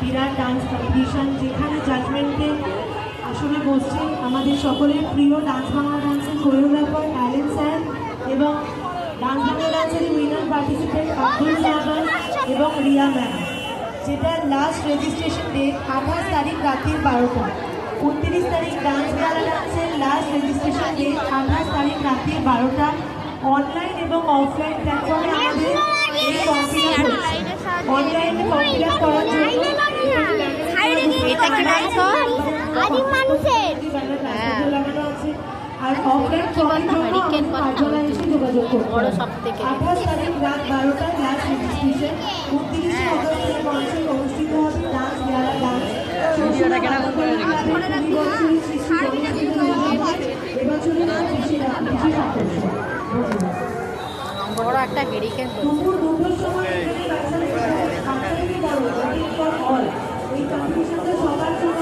বিরাট dance competition, যেখানে জাজমেন্টে আসলে বসছে আমাদের সকলের প্রিয় ডান্স বাংলা ডান্সের কোরিওগ্রাফার অ্যালেন স্যার এবং ডান্স বাংলা ডান্সের উইনার পার্টিসিপেন্ট আব্দুল সাহাবান এবং রিয়া ম্যাম, যেটার লাস্ট রেজিস্ট্রেশন ডেট 28 তারিখ রাত্রির 12টা। 29 তারিখ ডান্স বাংলা ডান্সের লাস্ট রেজিস্ট্রেশন ডেট 28 তারিখ রাত্রির 12টা। অনলাইন এবং অফলাইন প্ল্যাটফর্মে আমাদের এই ফর্ম ফিল আপ হচ্ছে। অনলাইনে ফর্ম ফিল আপ করার জন্য আর অফলাইন ফর্মের জন্য কার্যালয়ে এসে যোগাযোগ করতে হবে। 28 তারিখ রাত 12টায় লাস্ট রেজিস্ট্রেশন। 29শে অগস্টের মঞ্চে অনুষ্ঠিত হবে ডান্স গালা ডান্স। এবছরের কৃষি বড় একটা হেরিকেন দুপুর 2টোর সময় এই কম্পিটিশনটা সবার জন্য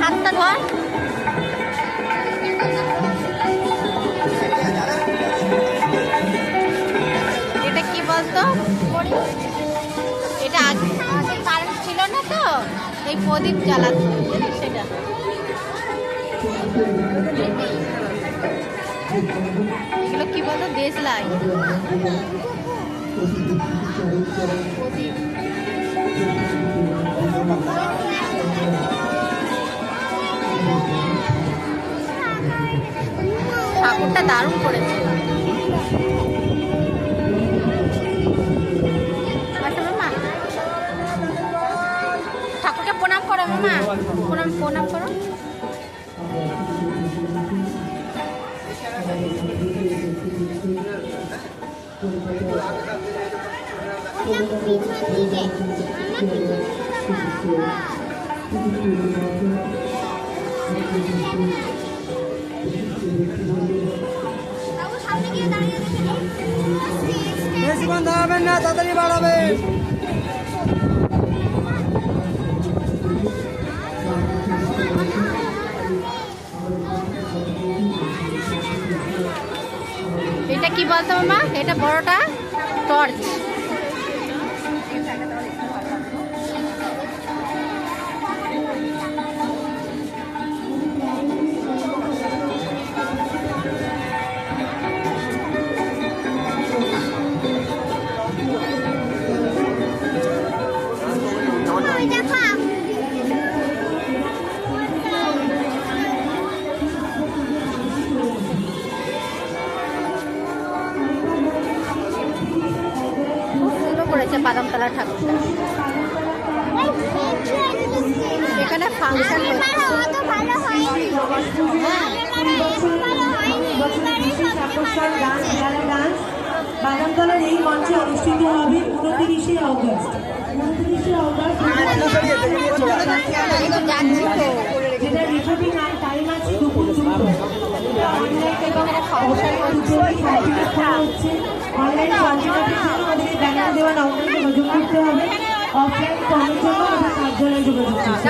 হাতটা ধর। এটা কি বলতো, এটা আগে কারেন্ট ছিল না তো, এই প্রদীপ জ্বালাতো সেটা। এগুলো কি বলতো, দেশলাই প্রদীপ। ঠাকুরটা দারুণ করেছে। আচ্ছা মামা, ঠাকুরকে প্রণাম করো মামা, প্রণাম করো। বেশিক্ষণ দাঁড়াবেন না, তাড়াতাড়ি বাড়াবেন। এটা কি বলতো মামা, এটা বড়টা টর্চ। করেছে বাদামতলা ঠাকুর। এখানে ফাংশন বাদামতলার এই মঞ্চে অনুষ্ঠিত হবে 29শে অগস্ট। 29শে অগস্ট যেটা রিপোর্টিং টাইম আছে দুপুর 2টো। অনলাইন এবং অফলাইন দুটোই সার্টিফিকেট করা হচ্ছে। অনলাইন সার্টিফিকেটের জন্য আমাদের ব্যানার দেওয়া নম্বরে যোগাযোগ করতে হবে। অফলাইন ফর্মের জন্য আমাদের কার্যালয়ে যোগাযোগ করতে হবে।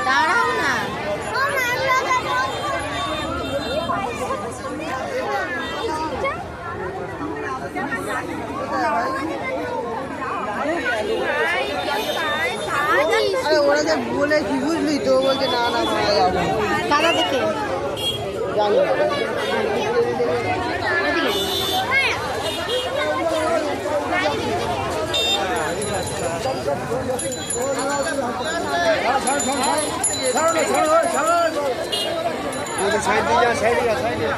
দাঁড়াও না, ওরা যে বলেছি বুঝলি তো, বলছে না না মারা যাবো। কাদা দেখে জানি সাইড দিয়ে যা, সাইডে যা, সাইডে।